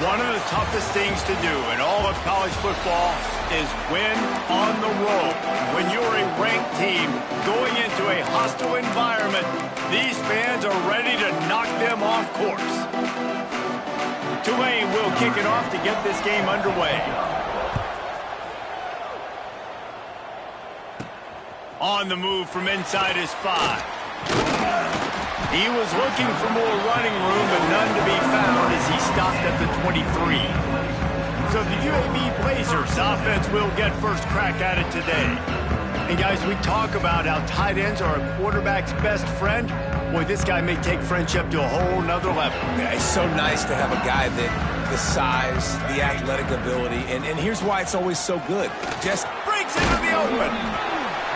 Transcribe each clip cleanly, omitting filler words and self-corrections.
One of the toughest things to do in all of college football is win on the road. When you're a ranked team going into a hostile environment, these fans are ready to knock them off course. Tulane will kick it off to get this game underway. On the move from inside his 5. He was looking for more running room, but none to be found as he stopped at the 23. So the UAB Blazers offense will get first crack at it today. And guys, we talk about how tight ends are a quarterback's best friend. Boy, this guy may take friendship to a whole nother level. Yeah, it's so nice to have a guy that the size, the athletic ability, and here's why it's always so good. Just breaks into the open.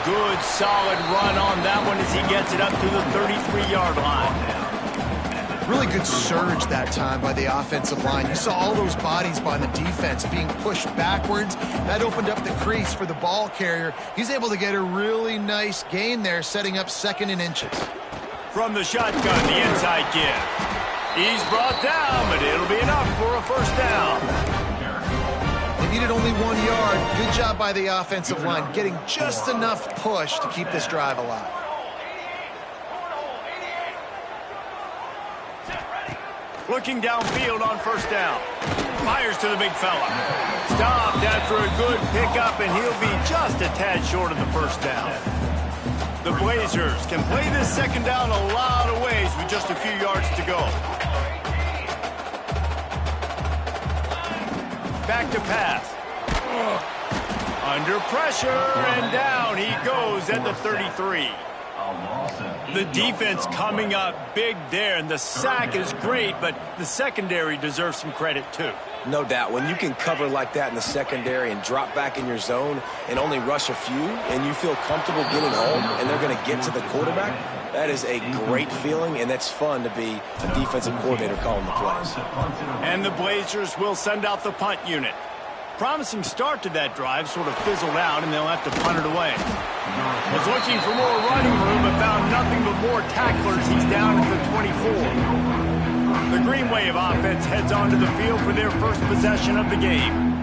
Good, solid run on that one as he gets it up to the 33-yard line. Really good surge that time by the offensive line. You saw all those bodies by the defense being pushed backwards. That opened up the crease for the ball carrier. He's able to get a really nice gain there, setting up 2nd and inches. From the shotgun, the inside give. He's brought down, but it'll be enough for a first down. They needed only 1 yard. Good job by the offensive line, getting just enough push to keep this drive alive. Looking downfield on first down. Fires to the big fella. Stopped after a good pickup, and he'll be just a tad short of the first down. The Blazers can play this second down a lot of ways with just a few yards to go. Back to pass. Under pressure, and down he goes at the 33. The defense coming up big there, and the sack is great, but the secondary deserves some credit too. No doubt, when you can cover like that in the secondary and drop back in your zone and only rush a few, and you feel comfortable getting home and they're going to get to the quarterback, that is a great feeling, and that's fun to be a defensive coordinator calling the plays. And the Blazers will send out the punt unit. Promising start to that drive, sort of fizzled out, and they'll have to punt it away. Was looking for more running room, but found nothing but more tacklers. He's down at the 24. The Green Wave offense heads onto the field for their first possession of the game.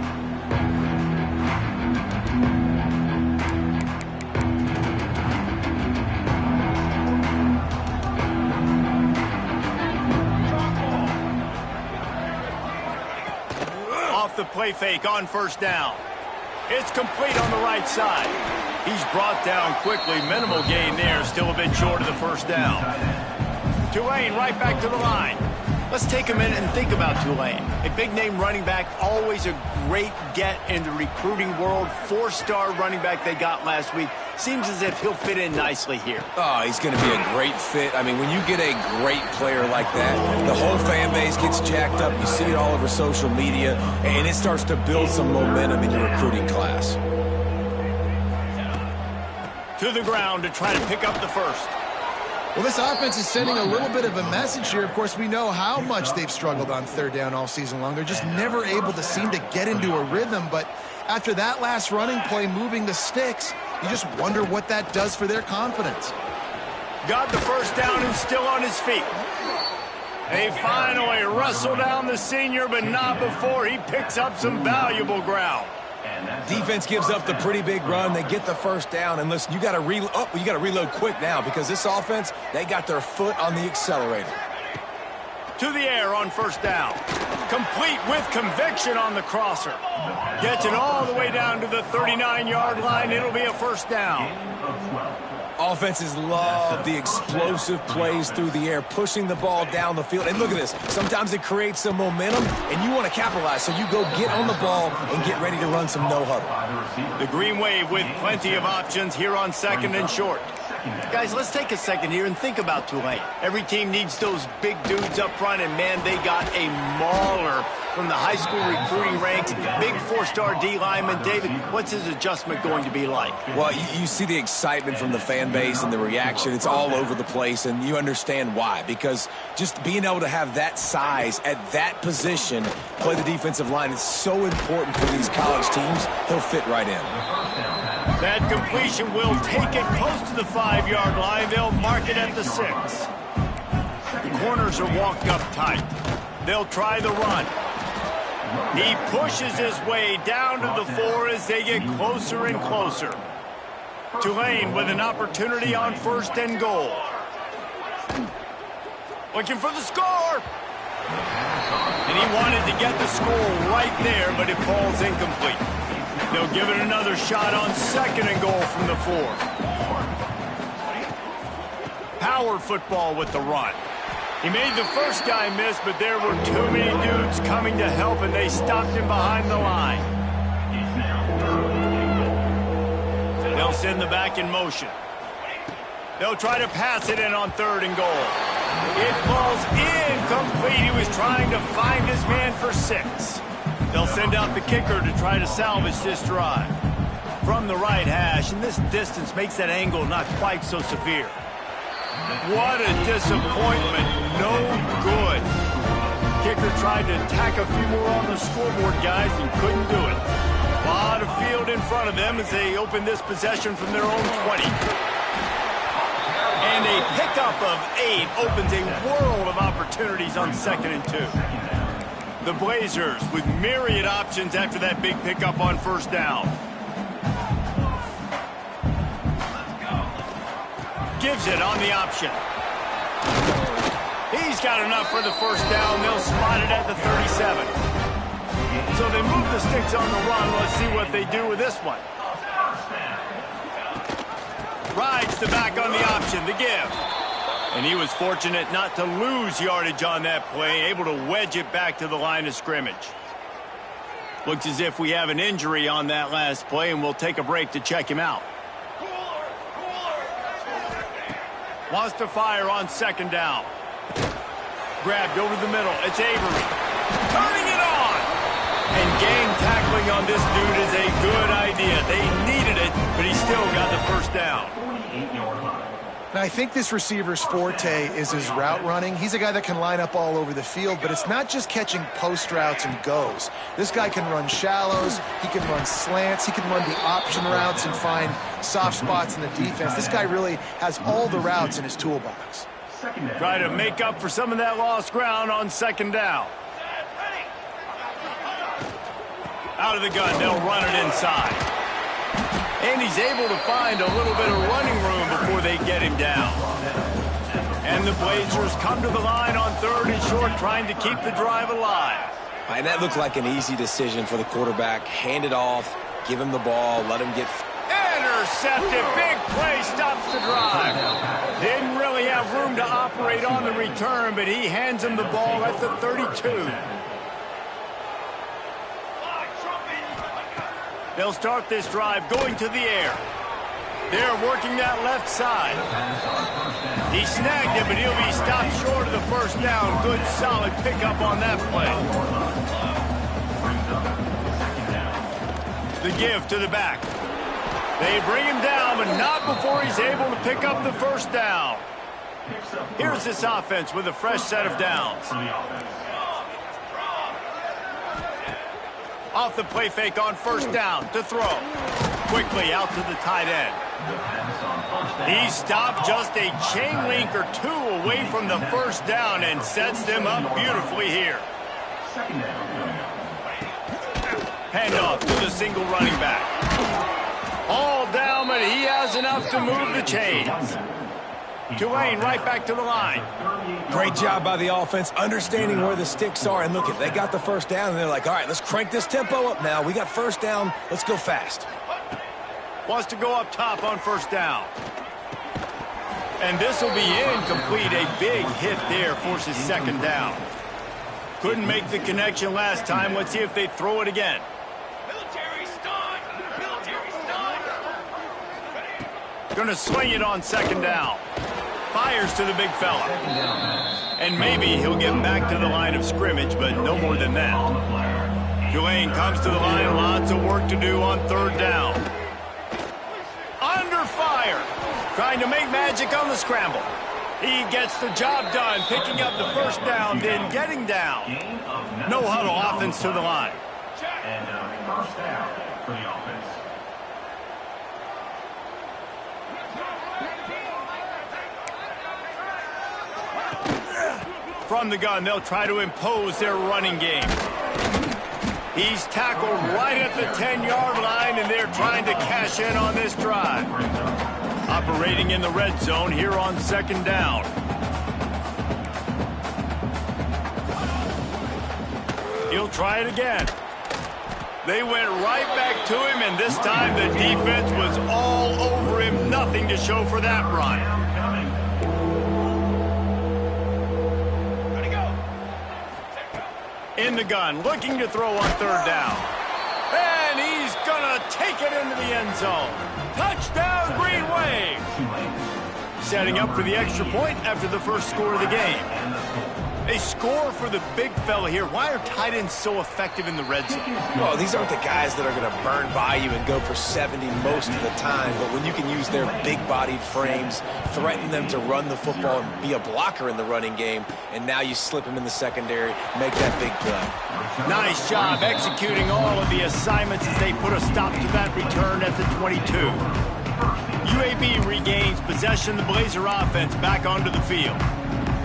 The play fake on first down. It's complete on the right side. He's brought down quickly. Minimal gain there, still a bit short of the first down. Tulane right back to the line. Let's take a minute and think about Tulane. A big-name running back, always a great get in the recruiting world. 4-star running back they got last week. Seems as if he'll fit in nicely here. Oh, he's going to be a great fit. I mean, when you get a great player like that, the whole fan base gets jacked up. You see it all over social media, and it starts to build some momentum in your recruiting class. To the ground to try to pick up the first. Well, this offense is sending a little bit of a message here. Of course, we know how much they've struggled on third down all season long. They're just never able to seem to get into a rhythm. But after that last running play, moving the sticks, you just wonder what that does for their confidence. Got the first down and still on his feet. They finally wrestle down the senior, but not before he picks up some valuable ground. Defense gives up the pretty big run. They get the first down, and listen, you got to reload quick now because this offense, they got their foot on the accelerator. To the air on first down. Complete with conviction on the crosser. Gets it all the way down to the 39-yard line. It'll be a first down. Offenses love the explosive plays through the air, pushing the ball down the field. And look at this. Sometimes it creates some momentum, and you want to capitalize. So you go get on the ball and get ready to run some no-huddle. The Green Wave with plenty of options here on second and short. Guys, let's take a second here and think about Tulane. Every team needs those big dudes up front, and man, they got a mauler from the high school recruiting ranks, big four-star D lineman. David, what's his adjustment going to be like? Well, you see the excitement from the fan base and the reaction. It's all over the place, and you understand why. Because just being able to have that size at that position, play the defensive line, is so important for these college teams. He'll fit right in. That completion will take it close to the 5-yard line. They'll mark it at the 6. The corners are walked up tight. They'll try the run. He pushes his way down to the 4 as they get closer and closer. Tulane with an opportunity on 1st and goal. Looking for the score. And he wanted to get the score right there, but it falls incomplete. They'll give it another shot on 2nd and goal from the 4. Power football with the run. He made the first guy miss, but there were too many dudes coming to help, and they stopped him behind the line. They'll send the back in motion. They'll try to pass it in on 3rd and goal. It falls incomplete. He was trying to find his man for 6. They'll send out the kicker to try to salvage this drive. From the right hash, and this distance makes that angle not quite so severe. What a disappointment. No good. Kicker tried to tack a few more on the scoreboard, guys, and couldn't do it. A lot of field in front of them as they open this possession from their own 20. And a pickup of 8 opens a world of opportunities on 2nd and 2. The Blazers with myriad options after that big pickup on 1st down. Gives it on the option. He's got enough for the 1st down. They'll spot it at the 37. So they move the sticks on the run. Let's see what they do with this one. Rides the back on the option, the give. And he was fortunate not to lose yardage on that play, able to wedge it back to the line of scrimmage. Looks as if we have an injury on that last play, and we'll take a break to check him out. Wants to fire on 2nd down. Grabbed over the middle. It's Avery. Turning it on. And game tackling on this dude is a good idea. They needed it, but he still got the 1st down. Now, I think this receiver's forte is his route running. He's a guy that can line up all over the field, but it's not just catching post routes and goes. This guy can run shallows, he can run slants, he can run the option routes and find soft spots in the defense. This guy really has all the routes in his toolbox. Try to make up for some of that lost ground on 2nd down. Out of the gun, they'll run it inside. And he's able to find a little bit of running room before they get him down. And the Blazers come to the line on 3rd and short, trying to keep the drive alive. And that looked like an easy decision for the quarterback. Hand it off, give him the ball, let him get... Intercepted. Big play stops the drive. Didn't really have room to operate on the return, but he hands him the ball at the 32. They'll start this drive going to the air. They're working that left side. He snagged it, but he'll be stopped short of the 1st down. Good, solid pickup on that play. The give to the back. They bring him down, but not before he's able to pick up the 1st down. Here's this offense with a fresh set of downs. Off the play fake on 1st down to throw. Quickly out to the tight end. He stopped just a chain link or 2 away from the 1st down and sets them up beautifully here. Handoff to the single running back. All down, but he has enough to move the chains. Tulane right back to the line. Great job by the offense, understanding where the sticks are. And look, they got the 1st down, and they're like, all right, let's crank this tempo up now. We got 1st down. Let's go fast. Wants to go up top on 1st down. And this will be incomplete. A big hit there forces 2nd down. Couldn't make the connection last time. Let's see if they throw it again. Going to swing it on 2nd down. Fires to the big fella. And maybe he'll get back to the line of scrimmage, but no more than that. Tulane comes to the line. Lots of work to do on third down. Under fire. Trying to make magic on the scramble. He gets the job done, picking up the first down, then getting down. No huddle offense to the line. And first down for the offense. From the gun, they'll try to impose their running game. He's tackled right at the 10-yard line, and they're trying to cash in on this drive. Operating in the red zone here on second down. He'll try it again. They went right back to him, and this time the defense was all over him. Nothing to show for that run. In the gun, looking to throw on third down. And he's going to take it into the end zone. Touchdown, Green Wave. Setting up for the extra point after the first score of the game. A score for the big fella here. Why are tight ends so effective in the red zone? Well, these aren't the guys that are going to burn by you and go for 70 most of the time, but when you can use their big-bodied frames, threaten them to run the football and be a blocker in the running game, and now you slip them in the secondary, make that big play. Nice job executing all of the assignments as they put a stop to that return at the 22. UAB regains possession of the Blazer offense back onto the field.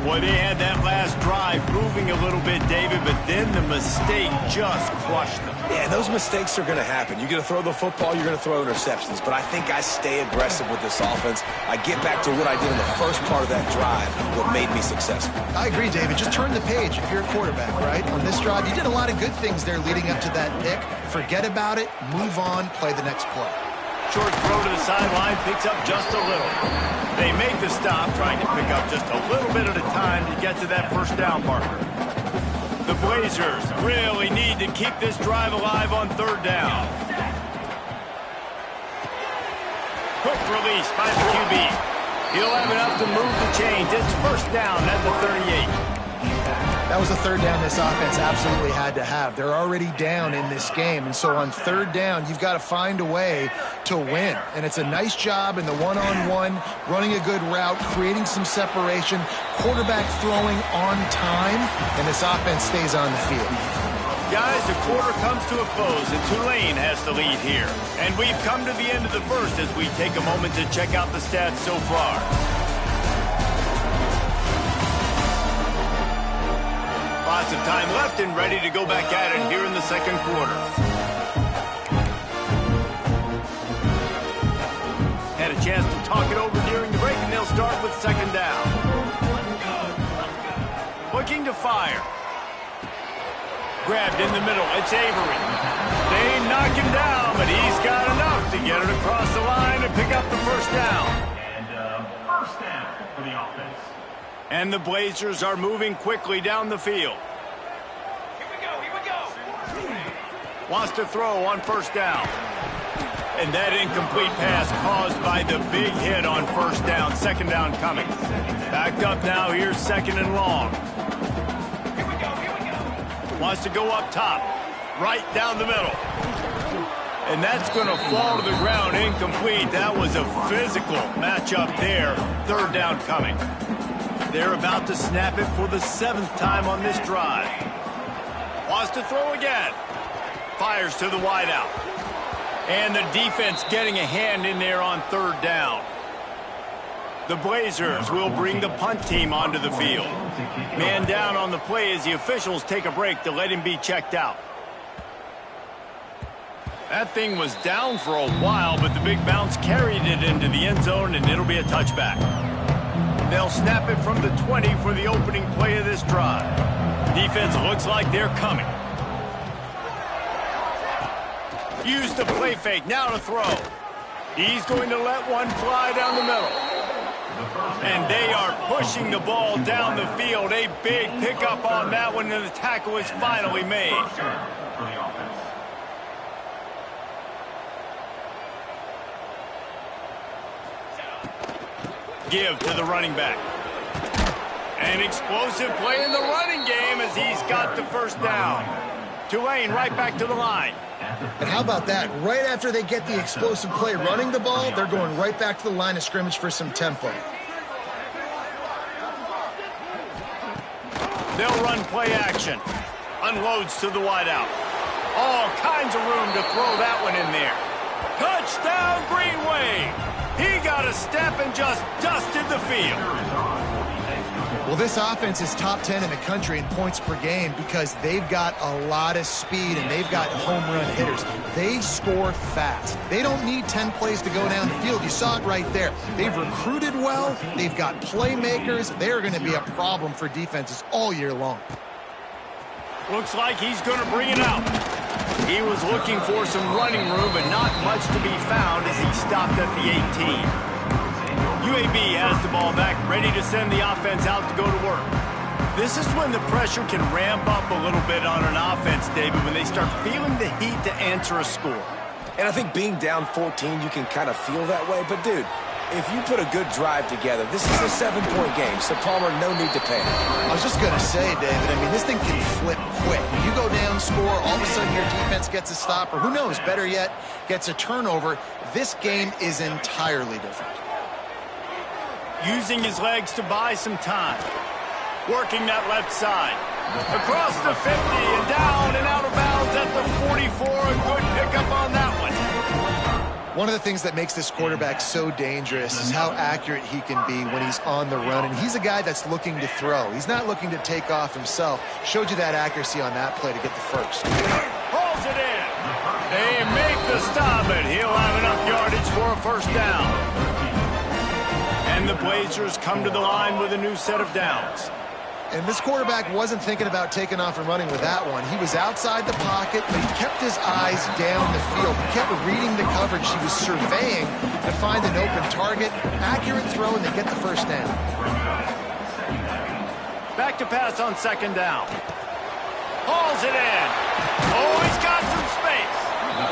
Boy, they had that last drive moving a little bit, David, but then the mistake just crushed them. Yeah, those mistakes are going to happen. You're going to throw the football, you're going to throw interceptions, but I think I stay aggressive with this offense. I get back to what I did in the first part of that drive, what made me successful. I agree, David. Just turn the page if you're a quarterback, right? On this drive, you did a lot of good things there leading up to that pick. Forget about it, move on, play the next play. Short throw to the sideline, picks up just a little. They make the stop, trying to pick up just a little bit at a time to get to that first down marker. The Blazers really need to keep this drive alive on third down. Quick release by the QB. He'll have enough to move the chains. It's first down at the 38. That was a third down this offense absolutely had to have. They're already down in this game, and so on third down, you've got to find a way to win. And it's a nice job in the one-on-one, running a good route, creating some separation, quarterback throwing on time, and this offense stays on the field. Guys, the quarter comes to a close, and Tulane has the lead here. And we've come to the end of the first as we take a moment to check out the stats so far. Lots of time left and ready to go back at it here in the second quarter. Had a chance to talk it over during the break, and they'll start with second down. Looking to fire. Grabbed in the middle. It's Avery. They knock him down, but he's got enough to get it across the line and pick up the first down. And first down for the offense. And the Blazers are moving quickly down the field. Here we go. Wants to throw on first down. And that incomplete pass caused by the big hit on first down. Second down coming. Backed up now. Here's second and long. Here we go. Wants to go up top. Right down the middle. And that's going to fall to the ground. Incomplete. That was a physical matchup there. Third down coming. They're about to snap it for the 7th time on this drive. Wants to throw again. Fires to the wideout. And the defense getting a hand in there on third down. The Blazers will bring the punt team onto the field. Man down on the play as the officials take a break to let him be checked out. That thing was down for a while, but the big bounce carried it into the end zone, and it'll be a touchback. They'll snap it from the 20 for the opening play of this drive. Defense looks like they're coming. Use the play fake, now to throw. He's going to let one fly down the middle. And they are pushing the ball down the field. A big pickup on that one, and the tackle is finally made. Give to the running back. An explosive play in the running game as he's got the first down. Tulane right back to the line. And how about that? Right after they get the explosive play running the ball, they're going right back to the line of scrimmage for some tempo. They'll run play action. Unloads to the wideout. All kinds of room to throw that one in there. Touchdown, Green Wave. He got a step and just dusted the field. Well, this offense is top 10 in the country in points per game because they've got a lot of speed and they've got home run hitters. They score fast. They don't need 10 plays to go down the field. You saw it right there. They've recruited well. They've got playmakers. They're going to be a problem for defenses all year long. Looks like he's going to bring it out. He was looking for some running room, but not much to be found as he stopped at the 18. UAB has the ball back, ready to send the offense out to go to work. This is when the pressure can ramp up a little bit on an offense, David, when they start feeling the heat to answer a score. And I think being down 14, you can kind of feel that way. But, dude, if you put a good drive together, this is a 7-point game, so Palmer, no need to panic. I was just going to say, David, I mean, this thing can flip quick. When you go down, score, all of a sudden your defense gets a stop, or who knows, better yet, gets a turnover. This game is entirely different. Using his legs to buy some time. Working that left side. Across the 50 and down and out of bounds at the 44. A good pickup on that one. One of the things that makes this quarterback so dangerous is how accurate he can be when he's on the run. And he's a guy that's looking to throw. He's not looking to take off himself. Showed you that accuracy on that play to get the first. Hauls it in. They make the stop, and he'll have enough yardage for a first down. And the Blazers come to the line with a new set of downs. And this quarterback wasn't thinking about taking off and running with that one. He was outside the pocket, but he kept his eyes down the field. He kept reading the coverage. He was surveying to find an open target. Accurate throw, and they get the first down. Back to pass on second down. Hauls it in. Oh, he's got some space.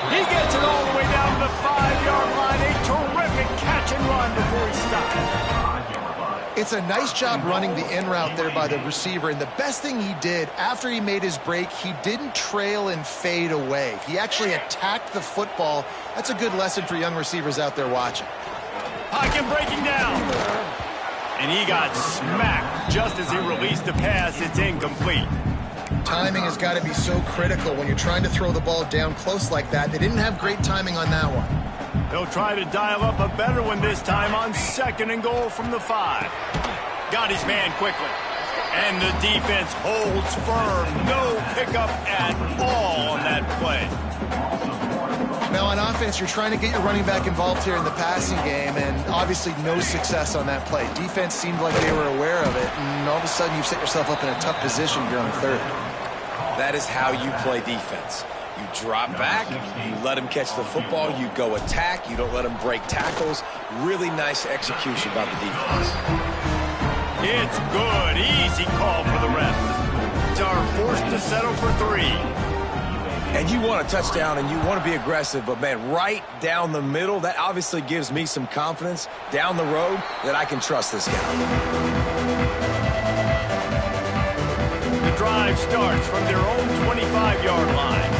He gets it all the way down to the 5-yard line. A terrific catch and run before he stops. It's a nice job running the in route there by the receiver, and the best thing he did after he made his break, he didn't trail and fade away. He actually attacked the football. That's a good lesson for young receivers out there watching. Pocket breaking down. And he got smacked just as he released the pass. It's incomplete. Timing has got to be so critical when you're trying to throw the ball down close like that. They didn't have great timing on that one. He'll try to dial up a better one this time on second and goal from the 5. Got his man quickly. And the defense holds firm. No pickup at all on that play. Now on offense, you're trying to get your running back involved here in the passing game, and obviously no success on that play. Defense seemed like they were aware of it, and all of a sudden you've set yourself up in a tough position here on third. That is how you play defense. You drop back, you let him catch the football, you go attack, you don't let him break tackles. Really nice execution by the defense. It's good. Easy call for the refs. Are forced to settle for 3. And you want a touchdown and you want to be aggressive, but man, right down the middle, that obviously gives me some confidence down the road that I can trust this guy. The drive starts from their own 25-yard line.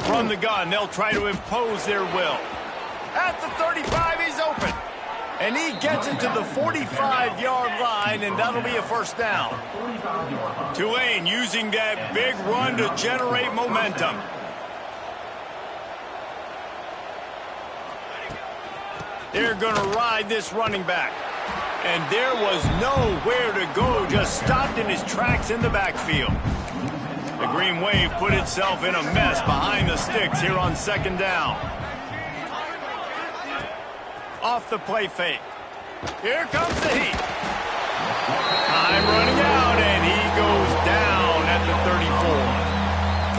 From the gun, they'll try to impose their will. At the 35, he's open. And he gets it to the 45-yard line, and that'll be a first down. Tulane using that big run to generate momentum. They're going to ride this running back. And there was nowhere to go, just stopped in his tracks in the backfield. The Green Wave put itself in a mess behind the sticks here on second down. Off the play fake. Here comes the heat. Time running out, and he goes down at the 34.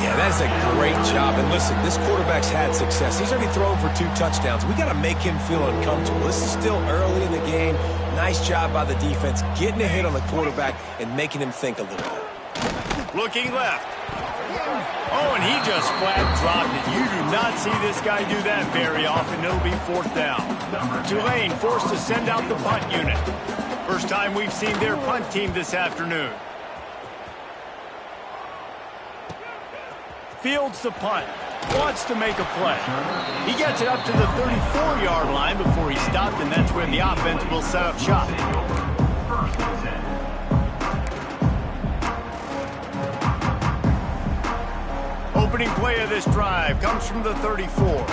Yeah, that's a great job. And listen, this quarterback's had success. He's already thrown for 2 touchdowns. We got to make him feel uncomfortable. This is still early in the game. Nice job by the defense, getting a hit on the quarterback and making him think a little bit. Looking left. Oh, and he just flat dropped it. You do not see this guy do that very often. It'll be 4th down. Tulane forced to send out the punt unit. First time we've seen their punt team this afternoon. Fields the punt. Wants to make a play. He gets it up to the 34-yard line before he stopped, and that's where the offense will set up shop. Opening play of this drive comes from the 34.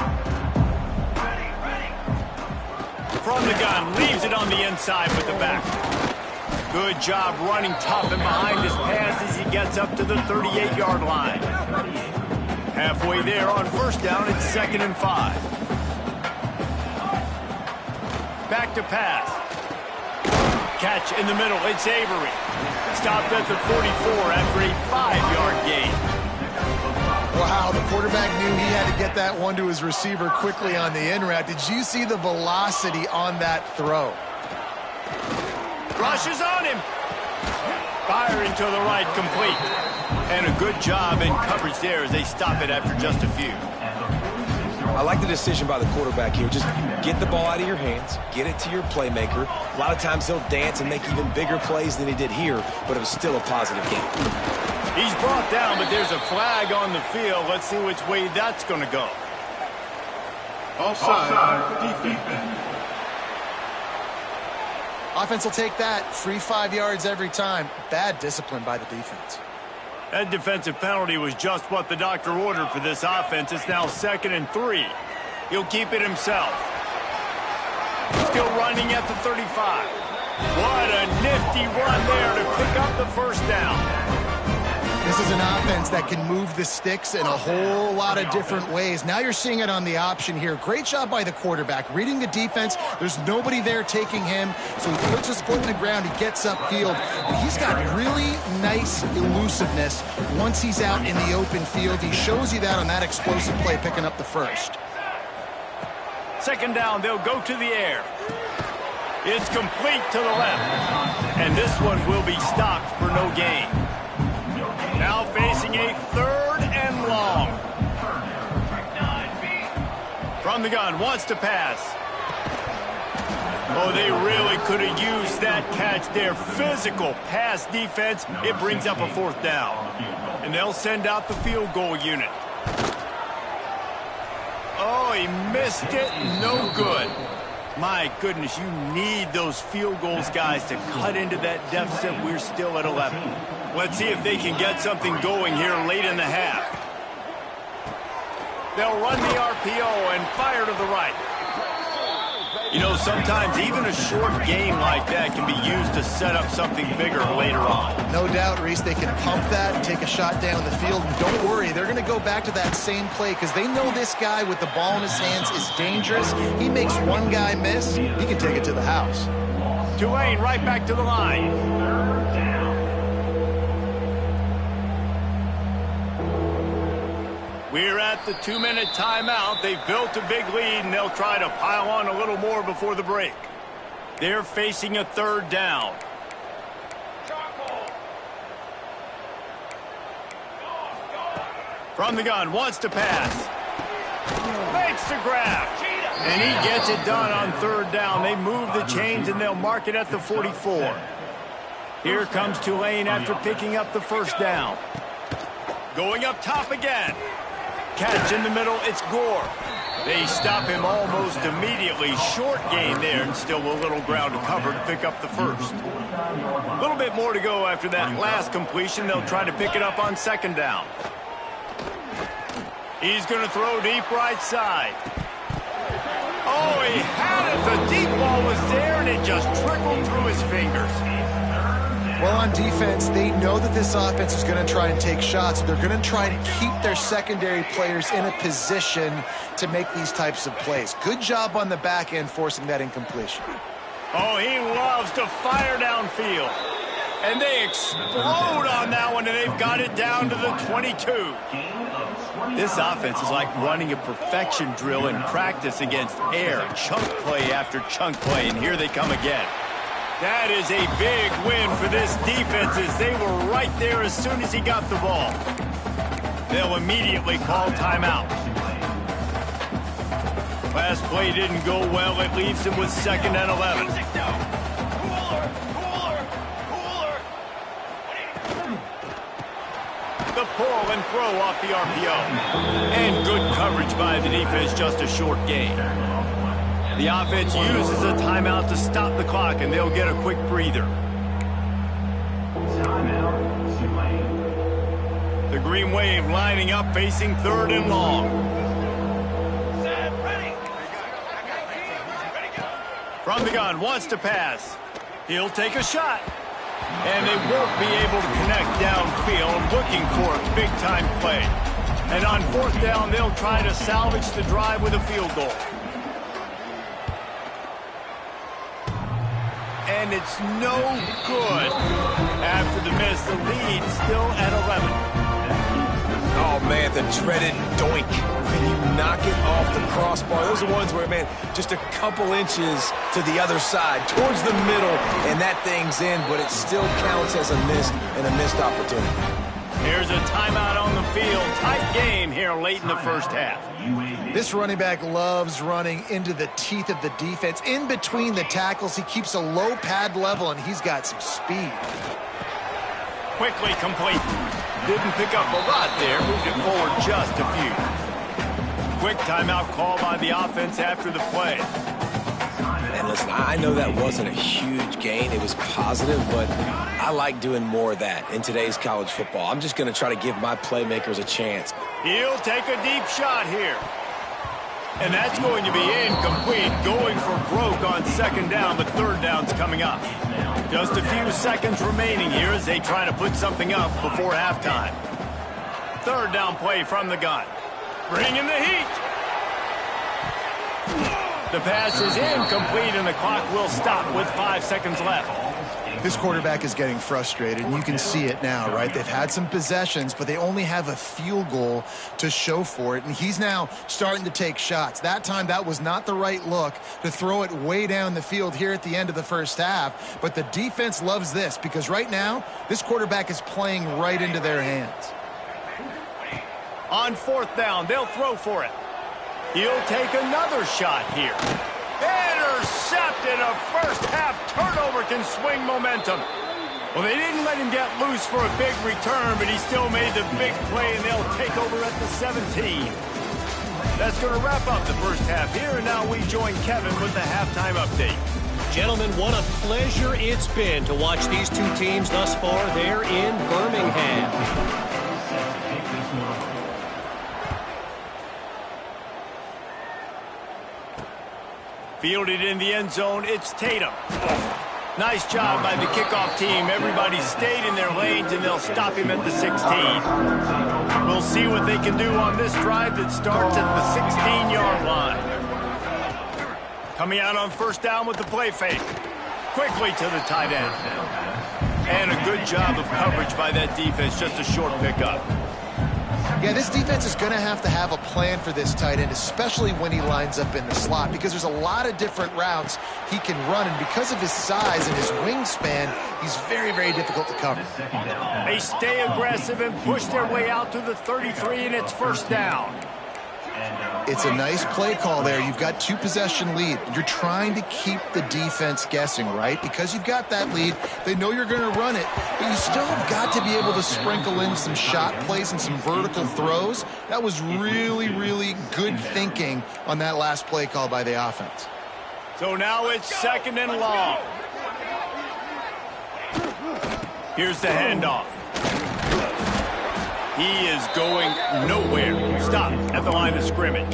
From the gun, leaves it on the inside with the back. Good job running tough and behind his pass as he gets up to the 38-yard line. Halfway there on 1st down, it's 2nd and 5. Back to pass. Catch in the middle, it's Avery. Stopped at the 44 after a 5-yard gain. Wow, the quarterback knew he had to get that one to his receiver quickly on the in route. Did you see the velocity on that throw? Rushes on him. Firing to the right, complete. And a good job in coverage there as they stop it after just a few. I like the decision by the quarterback here. Just get the ball out of your hands, get it to your playmaker. A lot of times he'll dance and make even bigger plays than he did here, but it was still a positive game. He's brought down, but there's a flag on the field. Let's see which way that's going to go. Offside. Defense. Offense will take that. Free 5 yards every time. Bad discipline by the defense. That defensive penalty was just what the doctor ordered for this offense. It's now 2nd and 3. He'll keep it himself. Still running at the 35. What a nifty run there to pick up the 1st down. This is an offense that can move the sticks in a whole lot of different ways. Now you're seeing it on the option here. Great job by the quarterback. Reading the defense, there's nobody there taking him, so he puts his foot in the ground, he gets upfield. But he's got really nice elusiveness once he's out in the open field. He shows you that on that explosive play, picking up the 1st. 2nd down, they'll go to the air. It's complete to the left. And this one will be stopped for no gain. Now facing a 3rd and long. From the gun, wants to pass. Oh, they really could have used that catch there. Physical pass defense. It brings up a 4th down. And they'll send out the field goal unit. Oh, he missed it. No good. My goodness, you need those field goals, guys, to cut into that deficit. We're still at 11. Let's see if they can get something going here late in the half. They'll run the RPO and fire to the right. You know, sometimes even a short game like that can be used to set up something bigger later on. No doubt, Reese, they can pump that and take a shot down the field. And don't worry, they're going to go back to that same play because they know this guy with the ball in his hands is dangerous. He makes one guy miss, he can take it to the house. Tulane right back to the line. We're at the 2-minute timeout. They've built a big lead, and they'll try to pile on a little more before the break. They're facing a 3rd down. From the gun, wants to pass. Makes the grab. And he gets it done on 3rd down. They move the chains, and they'll mark it at the 44. Here comes Tulane after picking up the 1st down. Going up top again. Catch in the middle, it's Gore. They stop him almost immediately. Short gain there, and still a little ground to cover to pick up the 1st. A little bit more to go after that last completion. They'll try to pick it up on 2nd down. He's going to throw deep right side. Oh, he had it. The deep ball was there, and it just trickled through his fingers. Well, on defense, they know that this offense is going to try and take shots. They're going to try and keep their secondary players in a position to make these types of plays. Good job on the back end forcing that incompletion. Oh, he loves to fire downfield. And they explode on that one, and they've got it down to the 22. This offense is like running a perfection drill in practice against air. Chunk play after chunk play, and here they come again. That is a big win for this defense as they were right there as soon as he got the ball. They'll immediately call timeout. Last play didn't go well. It leaves him with 2nd and 11. The pull and throw off the RPO. And good coverage by the defense, just a short gain. The offense uses a timeout to stop the clock, and they'll get a quick breather. The Green Wave lining up, facing 3rd and long. From the gun, wants to pass. He'll take a shot. And they won't be able to connect downfield, looking for a big-time play. And on 4th down, they'll try to salvage the drive with a field goal. And it's no good. After the miss, the lead still at 11. Oh, man, the dreaded doink. When you knock it off the crossbar, those are ones where, man, just a couple inches to the other side, towards the middle, and that thing's in, but it still counts as a missed and a missed opportunity. Here's a timeout on the field. Tight game here late in the first half. This running back loves running into the teeth of the defense. In between the tackles, he keeps a low pad level, and he's got some speed. Quickly complete. Didn't pick up a lot there. Moved it forward just a few. Quick timeout call by the offense after the play. And listen, I know that wasn't a huge gain. It was positive, but I like doing more of that in today's college football. I'm just going to try to give my playmakers a chance. He'll take a deep shot here. And that's going to be incomplete. Going for broke on 2nd down, but 3rd down's coming up. Just a few seconds remaining here as they try to put something up before halftime. 3rd down play from the gun. Bringing the heat. The pass is incomplete, and the clock will stop with 5 seconds left. This quarterback is getting frustrated, and you can see it now, right? They've had some possessions, but they only have a field goal to show for it, and he's now starting to take shots. That time, that was not the right look to throw it way down the field here at the end of the first half, but the defense loves this because right now, this quarterback is playing right into their hands. On 4th down, they'll throw for it. He'll take another shot here. Intercepted. A first-half turnover can swing momentum. Well, they didn't let him get loose for a big return, but he still made the big play, and they'll take over at the 17. That's going to wrap up the first half here, and now we join Kevin with the halftime update. Gentlemen, what a pleasure it's been to watch these two teams thus far there in Birmingham. Fielded in the end zone, it's Tatum. Nice job by the kickoff team. Everybody stayed in their lanes, and they'll stop him at the 16. We'll see what they can do on this drive that starts at the 16-yard line. Coming out on 1st down with the play fake. Quickly to the tight end. And a good job of coverage by that defense, just a short pickup. Yeah, this defense is going to have a plan for this tight end, especially when he lines up in the slot, because there's a lot of different routes he can run, and because of his size and his wingspan, he's very, very difficult to cover. They stay aggressive and push their way out to the 33, and it's 1st down. It's a nice play call there. You've got 2-possession lead. You're trying to keep the defense guessing, right? Because you've got that lead, they know you're going to run it, but you still have got to be able to sprinkle in some shot plays and some vertical throws. That was really, really good thinking on that last play call by the offense. So now it's 2nd and long. Here's the handoff. He is going nowhere. Stop at the line of scrimmage.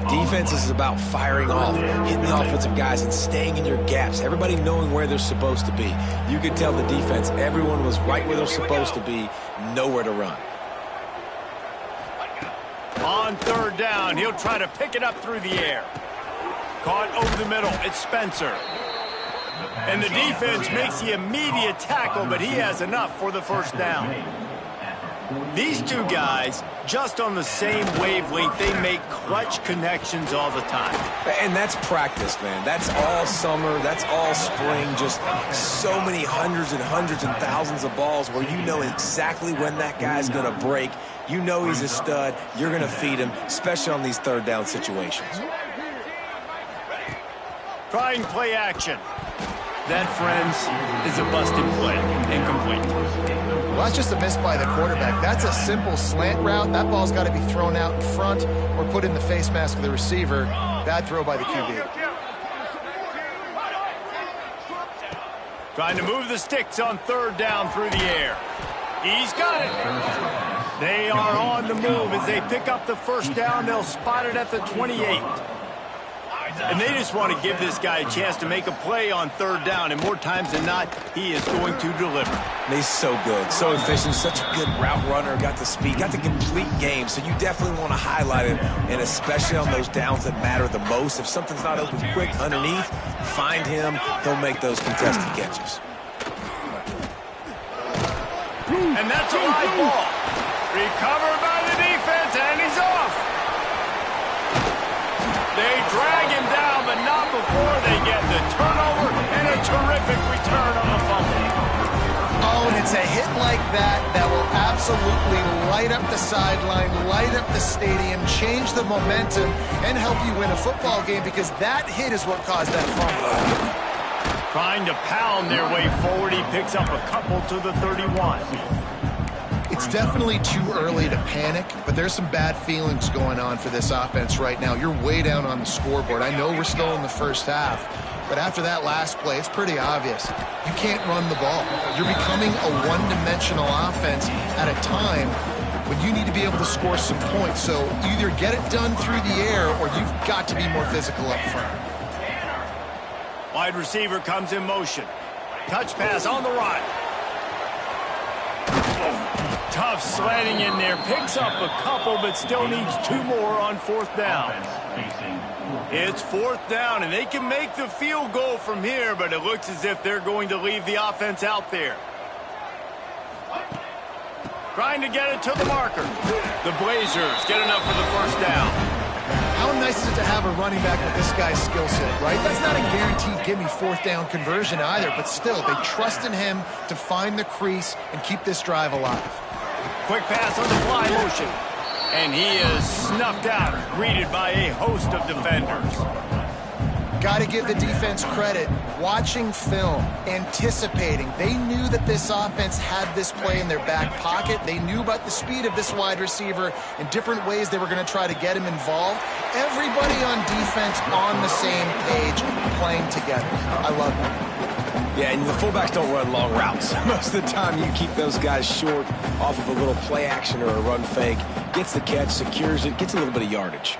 Defense is about firing off, hitting the offensive guys, and staying in your gaps. Everybody knowing where they're supposed to be. You could tell the defense, everyone was right where they're supposed to be, nowhere to run. On 3rd down, he'll try to pick it up through the air. Caught over the middle. It's Spencer. And the defense makes the immediate tackle, but he has enough for the 1st down. These two guys, just on the same wavelength, they make clutch connections all the time. And that's practice, man. That's all summer. That's all spring. Just so many hundreds and thousands of balls where you know exactly when that guy's going to break. You know he's a stud. You're going to feed him, especially on these third down situations. Trying play action. That, friends, is a busted play. Incomplete. Well, that's just a miss by the quarterback. That's a simple slant route. That ball's got to be thrown out in front or put in the face mask of the receiver. Bad throw by the QB. Trying to move the sticks on third down through the air. He's got it. They are on the move as they pick up the first down. They'll spot it at the 28. And they just want to give this guy a chance to make a play on third down. And more times than not, he is going to deliver. And he's so good, so efficient, such a good route runner, got the speed, got the complete game. So you definitely want to highlight it, and especially on those downs that matter the most. If something's not open quick underneath, find him. He'll make those contested catches. And that's a live ball. Recovered by the defense, and he's off. They drag him down, but not before they get the turnover and a terrific return on the fumble. Oh, and it's a hit like that that will absolutely light up the sideline, light up the stadium, change the momentum, and help you win a football game because that hit is what caused that fumble. Trying to pound their way forward, he picks up a couple to the 31. It's definitely too early to panic, but there's some bad feelings going on for this offense right now. You're way down on the scoreboard. I know we're still in the first half, but after that last play, it's pretty obvious. You can't run the ball. You're becoming a one-dimensional offense at a time when you need to be able to score some points. So either get it done through the air or you've got to be more physical up front. Wide receiver comes in motion. Touch pass on the right. Tough sledding in there. Picks up a couple, but still needs two more on fourth down. It's fourth down, and they can make the field goal from here, but it looks as if they're going to leave the offense out there. Trying to get it to the marker. The Blazers get enough for the first down. How nice is it to have a running back with this guy's skill set, right? That's not a guaranteed give-me fourth down conversion either, but still, they trust in him to find the crease and keep this drive alive. Quick pass on the fly motion. And he is snuffed out, greeted by a host of defenders. Got to give the defense credit. Watching film, anticipating. They knew that this offense had this play in their back pocket. They knew about the speed of this wide receiver and different ways they were going to try to get him involved. Everybody on defense on the same page, playing together. I love it. Yeah, and the fullbacks don't run long routes. Most of the time you keep those guys short off of a little play action or a run fake. Gets the catch, secures it, gets a little bit of yardage.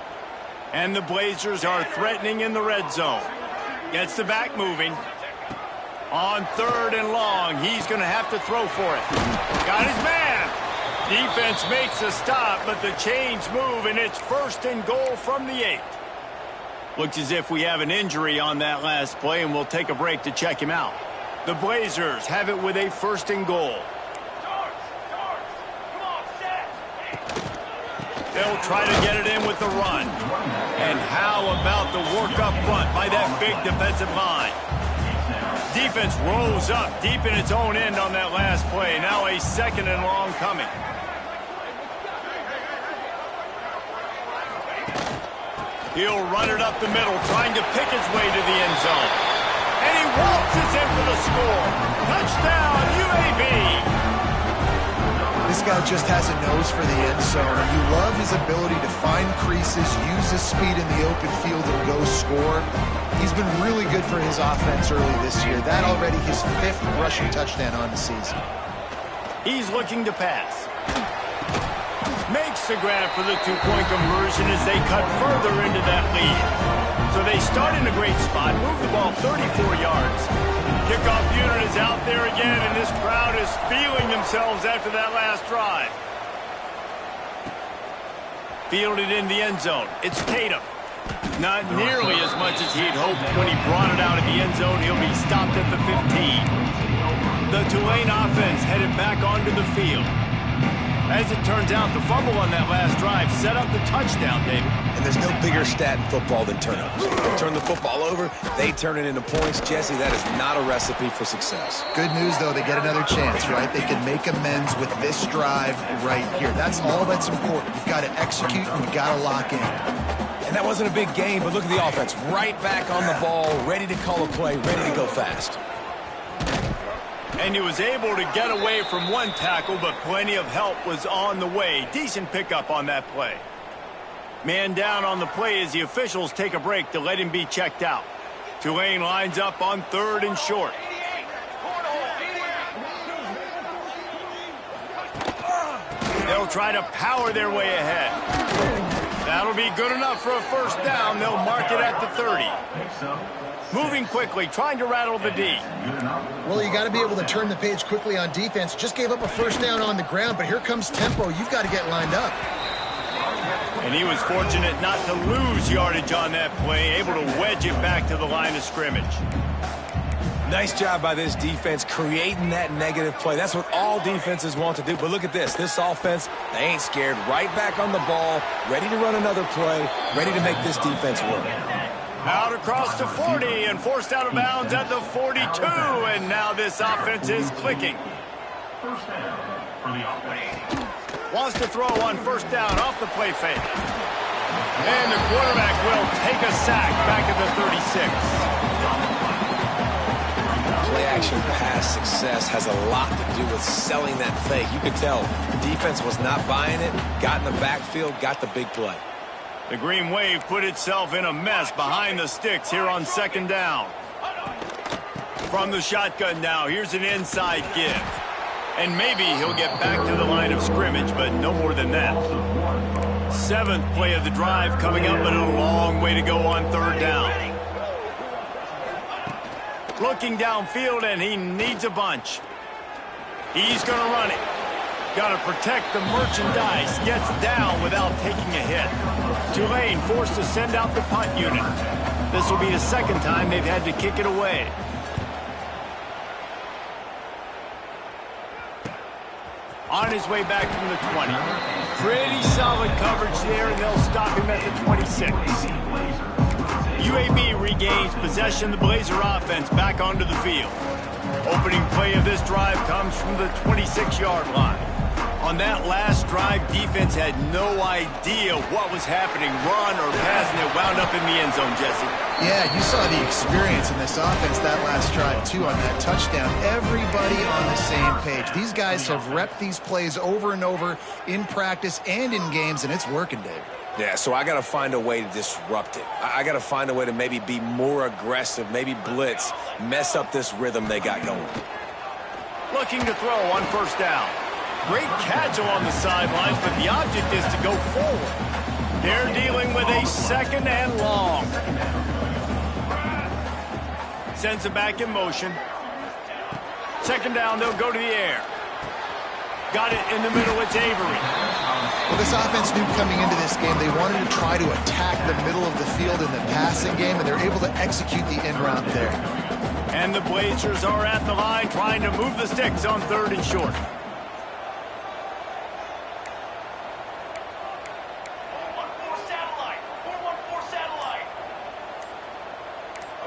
And the Blazers are threatening in the red zone. Gets the back moving. On third and long, he's going to have to throw for it. Got his man. Defense makes a stop, but the chains move, and it's first and goal from the 8. Looks as if we have an injury on that last play, and we'll take a break to check him out. The Blazers have it with a first and goal. They'll try to get it in with the run. And how about the work up front by that big defensive line? Defense rose up deep in its own end on that last play. Now a second and long coming. He'll run it up the middle, trying to pick his way to the end zone. And he waltzes in for the score. Touchdown, UAB. This guy just has a nose for the end zone, and you love his ability to find creases, use his speed in the open field, and go score. He's been really good for his offense early this year. That already his 5th rushing touchdown on the season. He's looking to pass. Makes the grab for the two-point conversion as they cut further into that lead. So they start in a great spot, move the ball 34 yards. Kickoff unit is out there again, and this crowd is feeling themselves after that last drive. Fielded in the end zone. It's Tatum. Not nearly as much as he'd hoped when he brought it out of the end zone. He'll be stopped at the 15. The Tulane offense headed back onto the field. As it turns out, the fumble on that last drive set up the touchdown, David. And there's no bigger stat in football than turnovers. They turn the football over, they turn it into points. Jesse, that is not a recipe for success. Good news, though, they get another chance, right? They can make amends with this drive right here. That's all that's important. You've got to execute and you've got to lock in. And that wasn't a big game, but look at the offense. Right back on the ball, ready to call a play, ready to go fast. And he was able to get away from one tackle, but plenty of help was on the way. Decent pickup on that play. Man down on the play as the officials take a break to let him be checked out. Tulane lines up on 3rd and short. They'll try to power their way ahead. That'll be good enough for a first down. They'll mark it at the 30. Moving quickly, trying to rattle the D. Well, you got to be able to turn the page quickly on defense. Just gave up a first down on the ground, but here comes tempo. You've got to get lined up. And he was fortunate not to lose yardage on that play, able to wedge it back to the line of scrimmage. Nice job by this defense creating that negative play. That's what all defenses want to do. But look at this. This offense, they ain't scared. Right back on the ball, ready to run another play, ready to make this defense work. Out across the 40 and forced out of bounds at the 42. And now this offense is clicking. First down for the offense. Wants to throw on first down off the play fake. And the quarterback will take a sack back at the 36. Play-action pass success has a lot to do with selling that fake. You could tell the defense was not buying it, got in the backfield, got the big play. The Green Wave put itself in a mess behind the sticks here on 2nd down. From the shotgun now, here's an inside give. And maybe he'll get back to the line of scrimmage, but no more than that. 7th play of the drive coming up, but a long way to go on 3rd down. Looking downfield, and he needs a bunch. He's going to run it. Got to protect the merchandise. Gets down without taking a hit. Tulane forced to send out the punt unit. This will be the 2nd time they've had to kick it away. On his way back from the 20. Pretty solid coverage there, and they'll stop him at the 26. UAB regains possession of the Blazer offense back onto the field. Opening play of this drive comes from the 26-yard line. On that last drive, defense had no idea what was happening, run or pass, and it wound up in the end zone, Jesse. Yeah, you saw the experience in this offense that last drive, too, on that touchdown. Everybody on the same page. These guys have repped these plays over and over in practice and in games, and it's working, Dave. Yeah, so I got to find a way to disrupt it. I got to find a way to maybe be more aggressive, maybe blitz, mess up this rhythm they got going. Looking to throw on first down. Great catch along the sidelines, but the object is to go forward. They're dealing with a 2nd and long. Sends it back in motion. 2nd down, they'll go to the air. Got it in the middle, it's Avery. Well, this offense knew coming into this game they wanted to try to attack the middle of the field in the passing game, and they're able to execute the end route there. And the Blazers are at the line trying to move the sticks on 3rd and short.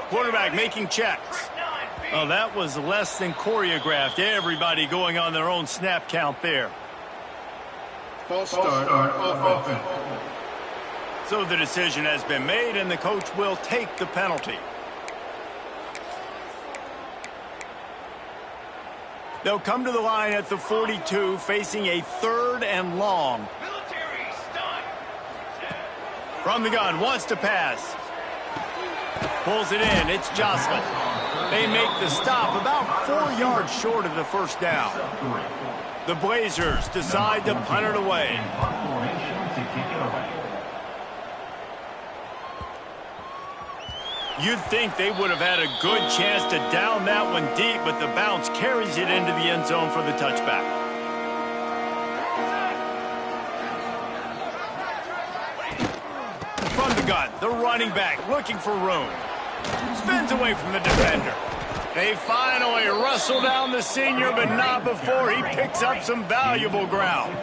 Quarterback making checks. Oh, that was less than choreographed. Everybody going on their own snap count there. False start offense. So the decision has been made, and the coach will take the penalty. They'll come to the line at the 42, facing a 3rd and long. From the gun, wants to pass. Pulls it in. It's Jocelyn. They make the stop about 4 yards short of the first down. The Blazers decide to punt it away. You'd think they would have had a good chance to down that one deep, but the bounce carries it into the end zone for the touchback. From the gun, the running back looking for room. Spins away from the defender. They finally wrestle down the senior, but not before he picks up some valuable ground.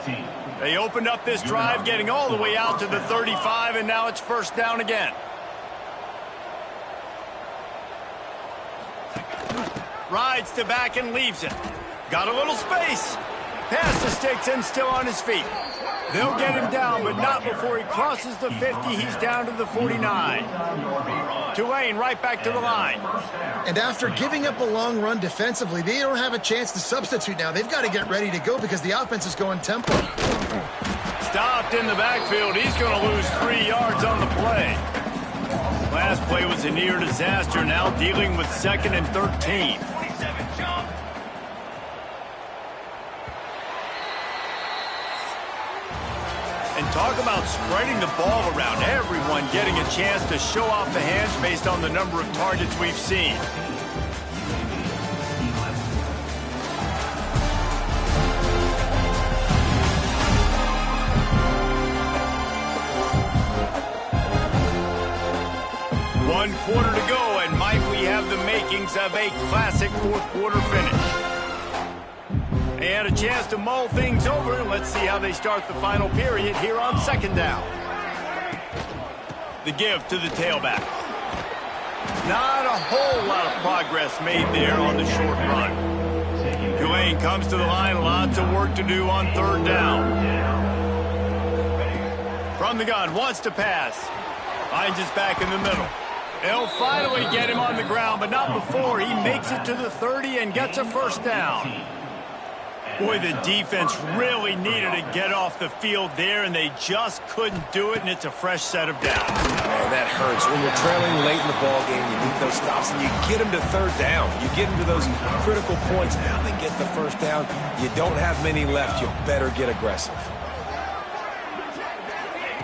They opened up this drive, getting all the way out to the 35, and now it's first down again. Rides to back and leaves it. Got a little space. Pass the sticks and still on his feet. They'll get him down, but not before he crosses the 50. He's down to the 49. Tulane right back to the line. And after giving up a long run defensively, they don't have a chance to substitute now. They've got to get ready to go because the offense is going tempo. Stopped in the backfield. He's going to lose 3 yards on the play. Last play was a near disaster. Now dealing with 2nd and 13. And talk about spreading the ball around. Everyone getting a chance to show off the hands based on the number of targets we've seen. One quarter to go, and might we have the makings of a classic fourth-quarter finish. They had a chance to mull things over. Let's see how they start the final period here on 2nd down. The give to the tailback. Not a whole lot of progress made there on the short run. Tulane comes to the line. Lots of work to do on 3rd down. From the gun, wants to pass. Finds his back in the middle. They'll finally get him on the ground, but not before he makes it to the 30 and gets a first down. Boy, the defense really needed to get off the field there, and they just couldn't do it, and it's a fresh set of downs. Man, that hurts. When you're trailing late in the ball game, you need those stops, and you get them to 3rd down. You get them to those critical points. Now they get the first down. You don't have many left. You better get aggressive.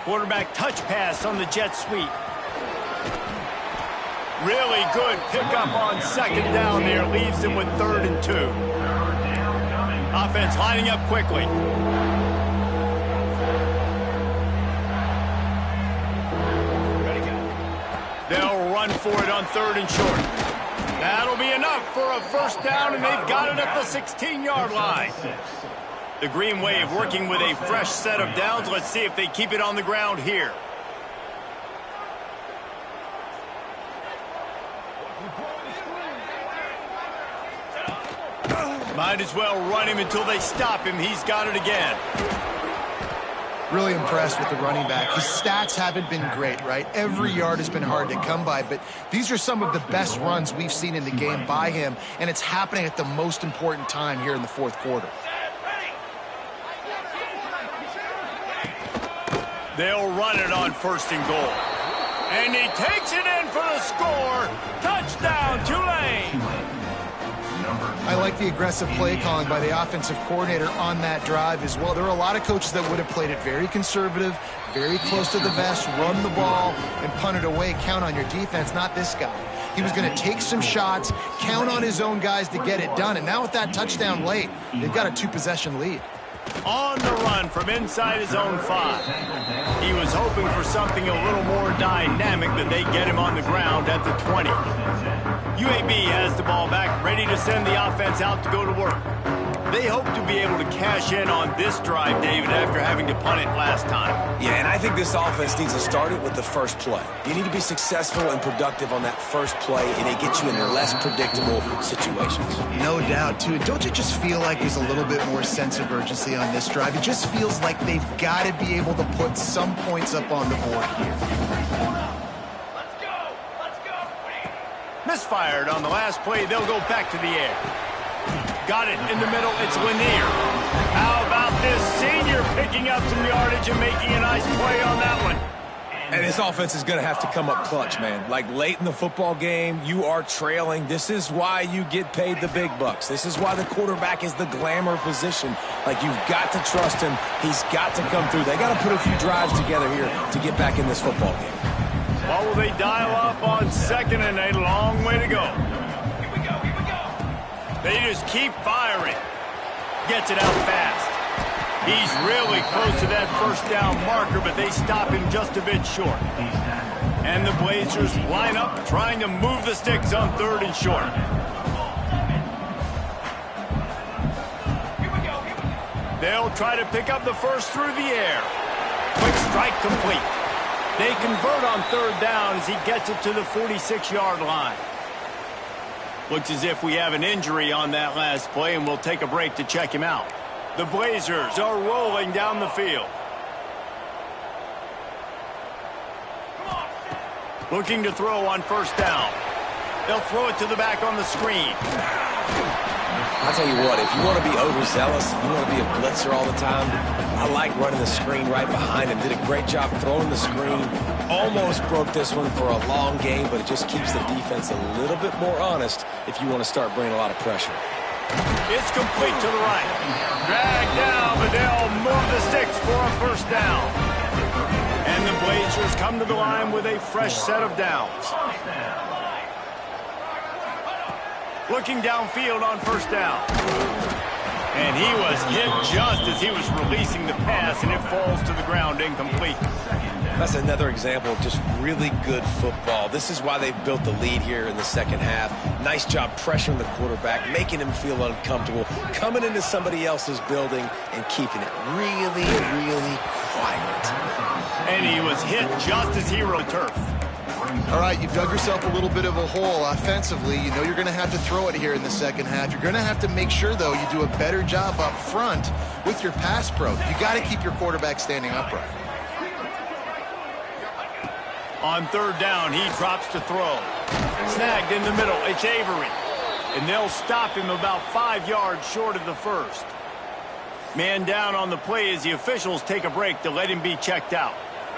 Quarterback touch pass on the jet sweep. Really good pickup on 2nd down there. Leaves them with 3rd and 2. Offense lining up quickly. They'll run for it on 3rd and short. That'll be enough for a first down, and they've got it at the 16-yard line. The Green Wave working with a fresh set of downs. Let's see if they keep it on the ground here. Might as well run him until they stop him. He's got it again. Really impressed with the running back. His stats haven't been great, right? Every yard has been hard to come by, but these are some of the best runs we've seen in the game by him, and it's happening at the most important time here in the 4th quarter. They'll run it on 1st and goal. And he takes it in for the score. Touchdown, Tulane. I like the aggressive play calling by the offensive coordinator on that drive as well. There are a lot of coaches that would have played it very conservative, very close to the vest, run the ball, and punt it away. Count on your defense, not this guy. He was going to take some shots, count on his own guys to get it done. And now with that touchdown late, they've got a 2-possession lead. On the run from inside his own 5. He was hoping for something a little more dynamic, but they get him on the ground at the 20. UAB has the ball back, ready to send the offense out to go to work. They hope to be able to cash in on this drive, David, after having to punt it last time. Yeah, and I think this offense needs to start it with the first play. You need to be successful and productive on that first play, and it gets you in less predictable situations. No doubt, too. And don't you just feel like there's a little bit more sense of urgency on this drive? It just feels like they've got to be able to put some points up on the board here. Misfired on the last play. They'll go back to the air. Got it in the middle. It's Lanier. How about this senior picking up some yardage and making a nice play on that one? And this offense is going to have to come up clutch, man. Like late in the football game, you are trailing. This is why you get paid the big bucks. This is why the quarterback is the glamour position. Like, you've got to trust him. He's got to come through. They got to put a few drives together here to get back in this football game. What will they dial up on 2nd and a long way to go? They just keep firing. Gets it out fast. He's really close to that first down marker, but they stop him just a bit short. And the Blazers line up, trying to move the sticks on 3rd and short. They'll try to pick up the first through the air. Quick strike complete. They convert on third down as he gets it to the 46-yard line. Looks as if we have an injury on that last play, and we'll take a break to check him out. The Blazers are rolling down the field. Looking to throw on first down. They'll throw it to the back on the screen. I'll tell you what, if you want to be overzealous, you want to be a blitzer all the time, I like running the screen right behind him. Did a great job throwing the screen. Almost broke this one for a long game, but it just keeps the defense a little bit more honest if you want to start bringing a lot of pressure. It's complete to the right. Dragged down, but they'll move the sticks for a first down. And the Blazers come to the line with a fresh set of downs. Looking downfield on first down. And he was hit just as he was releasing the pass, and it falls to the ground incomplete. That's another example of just really good football. This is why they've built the lead here in the second half. Nice job pressuring the quarterback, making him feel uncomfortable, coming into somebody else's building and keeping it really, really quiet. And he was hit just as he rode turf. All right, you've dug yourself a little bit of a hole offensively. You know you're going to have to throw it here in the second half. You're going to have to make sure, though, you do a better job up front with your pass pro. You got to keep your quarterback standing upright. On third down, he drops to throw. Snagged in the middle, it's Avery. And they'll stop him about 5 yards short of the first. Man down on the play as the officials take a break to let him be checked out.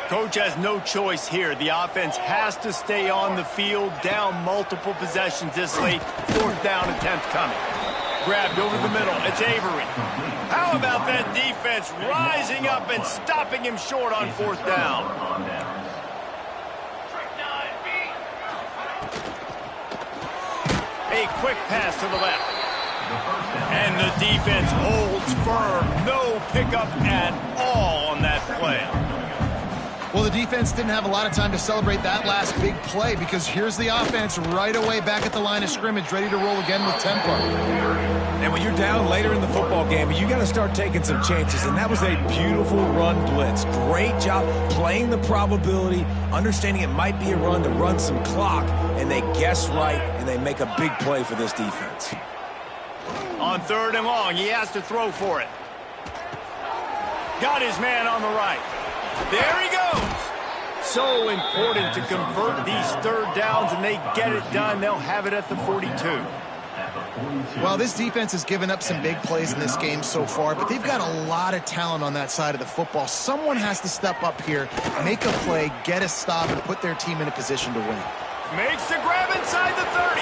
Coach has no choice here. The offense has to stay on the field, down multiple possessions this late. Fourth down attempt coming. Grabbed over the middle. It's Avery. How about that defense rising up and stopping him short on fourth down? A quick pass to the left. And the defense holds firm. No pickup at all on that play. Well, the defense didn't have a lot of time to celebrate that last big play because here's the offense right away back at the line of scrimmage, ready to roll again with tempo. And when you're down later in the football game, you got to start taking some chances, and that was a beautiful run blitz. Great job playing the probability, understanding it might be a run to run some clock, and they guess right, and they make a big play for this defense. On third and long, he has to throw for it. Got his man on the right. There he goes. So important to convert these third downs, and they get it done. They'll have it at the 42. Well, this defense has given up some big plays in this game so far, but they've got a lot of talent on that side of the football. Someone has to step up here, make a play, get a stop, and put their team in a position to win. Makes the grab inside the 30.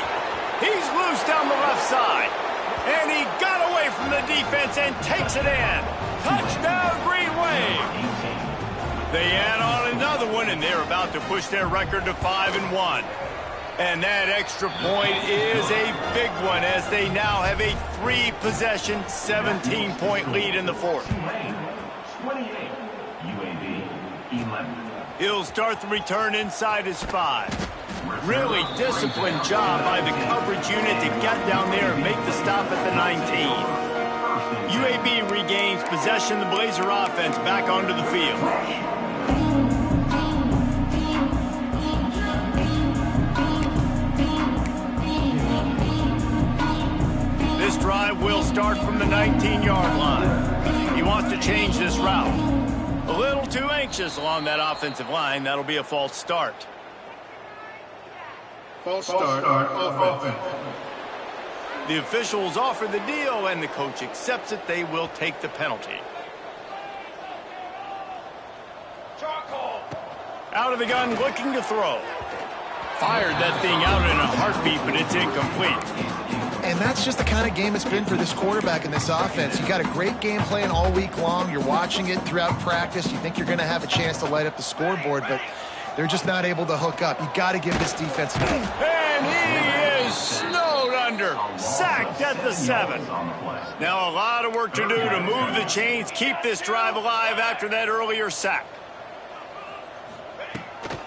He's loose down the left side. And he got away from the defense and takes it in. Touchdown, Green Wave. They add on another one, and they're about to push their record to 5-1. And that extra point is a big one as they now have a 3-possession, 17-point lead in the fourth. 28, UAB 11. He'll start the return inside his 5. Really disciplined job by the coverage unit to get down there and make the stop at the 19. UAB regains possession. The Blazer offense back onto the field. This drive will start from the 19-yard line. He wants to change this route. A little too anxious along that offensive line. That'll be a false start. False start offense. The officials offer the deal, and the coach accepts it. They will take the penalty. Out of the gun, looking to throw. Fired that thing out in a heartbeat, but it's incomplete. And that's just the kind of game it's been for this quarterback in this offense. You got a great game plan all week long. You're watching it throughout practice. You think you're going to have a chance to light up the scoreboard, but they're just not able to hook up. You got to give this defense a game. And he is snowed under. Sacked at the 7. Now a lot of work to do to move the chains, keep this drive alive after that earlier sack.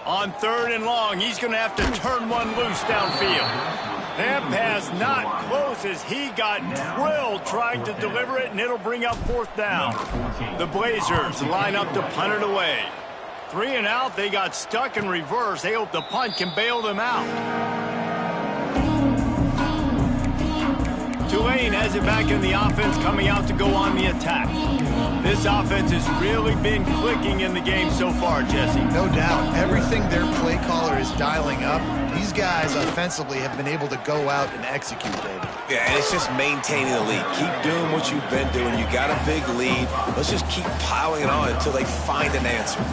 On third and long, he's going to have to turn one loose downfield. That pass not close as he got drilled trying to deliver it, and it'll bring up 4th down. The Blazers line up to punt it away. 3 and out, they got stuck in reverse. They hope the punt can bail them out. Tulane has it back in the offense, coming out to go on the attack. This offense has really been clicking in the game so far, Jesse. No doubt. Everything their play caller is dialing up, these guys offensively have been able to go out and execute, David. Yeah, and it's just maintaining the lead. Keep doing what you've been doing. You got a big lead. Let's just keep piling it on until they find an answer.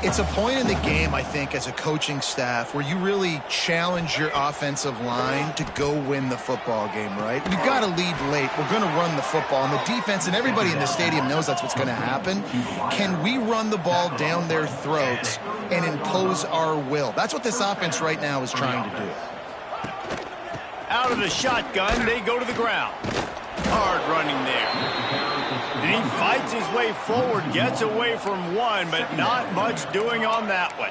It's a point in the game, I think, as a coaching staff where you really challenge your offensive line to go win the football game, right? We've got to lead late. We're going to run the football. And the defense and everybody in the stadium knows that's what's going to happen. Can we run the ball down their throats and impose our will? That's what this offense right now is trying to do. Out of the shotgun, they go to the ground. Hard running there. And he fights his way forward, gets away from one, but not much doing on that one.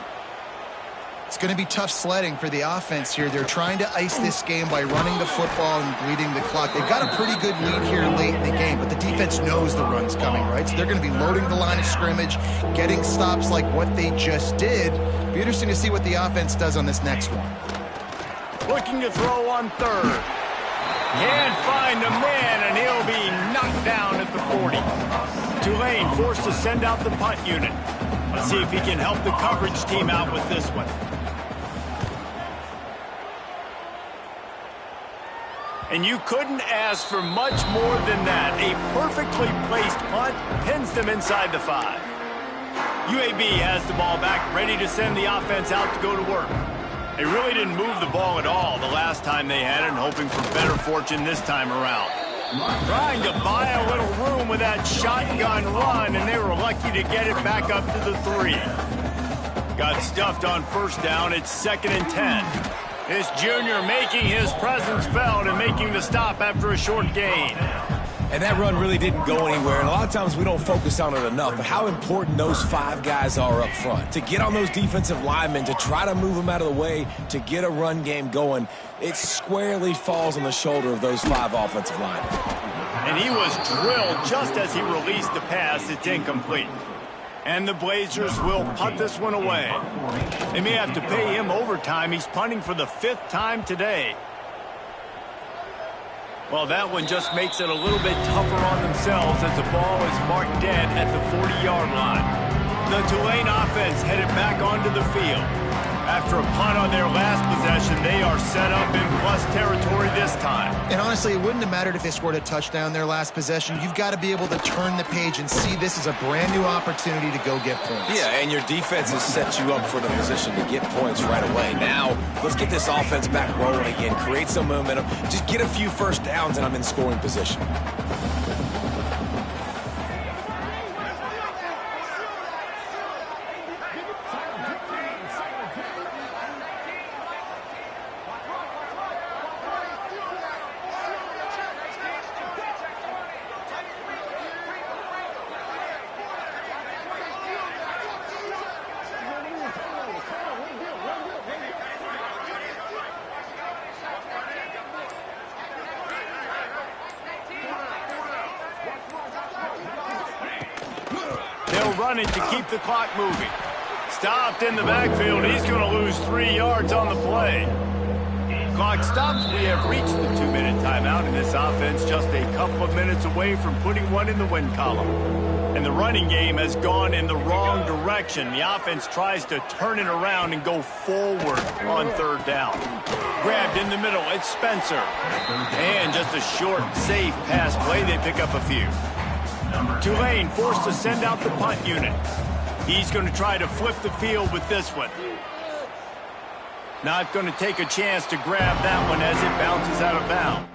It's going to be tough sledding for the offense here. They're trying to ice this game by running the football and bleeding the clock. They've got a pretty good lead here late in the game, but the defense knows the run's coming, right? So they're going to be loading the line of scrimmage, getting stops like what they just did. Be interesting to see what the offense does on this next one. Looking to throw on 3rd. Can't find a man, and he'll be knocked down at the 40. Tulane forced to send out the punt unit. Let's see if he can help the coverage team out with this one. And you couldn't ask for much more than that. A perfectly placed punt pins them inside the 5. UAB has the ball back, ready to send the offense out to go to work. They really didn't move the ball at all the last time they had it, and hoping for better fortune this time around. Trying to buy a little room with that shotgun run, and they were lucky to get it back up to the 3. Got stuffed on 1st down. It's 2nd and 10. This junior making his presence felt and making the stop after a short gain. And that run really didn't go anywhere, and a lot of times we don't focus on it enough, but how important those 5 guys are up front. To get on those defensive linemen, to try to move them out of the way, to get a run game going, it squarely falls on the shoulder of those 5 offensive linemen. And he was drilled just as he released the pass. It's incomplete. And the Blazers will punt this one away. They may have to pay him overtime. He's punting for the 5th time today. Well, that one just makes it a little bit tougher on themselves as the ball is marked dead at the 40-yard line. The Tulane offense headed back onto the field. After a punt on their last possession, they are set up in plus territory this time. And honestly, it wouldn't have mattered if they scored a touchdown their last possession. You've got to be able to turn the page and see this as a brand new opportunity to go get points. Yeah, and your defense has set you up for the position to get points right away. Now, let's get this offense back rolling again, create some momentum, just get a few 1st downs, and I'm in scoring position. They'll run it to keep the clock moving. Stopped in the backfield. He's going to lose 3 yards on the play. Clock stops. We have reached the 2-minute timeout, and this offense just a couple of minutes away from putting one in the win column. And the running game has gone in the wrong direction. The offense tries to turn it around and go forward on 3rd down. Grabbed in the middle. It's Spencer. And just a short, safe pass play. They pick up a few. Tulane forced to send out the punt unit. He's going to try to flip the field with this one. Not going to take a chance to grab that one as it bounces out of bounds.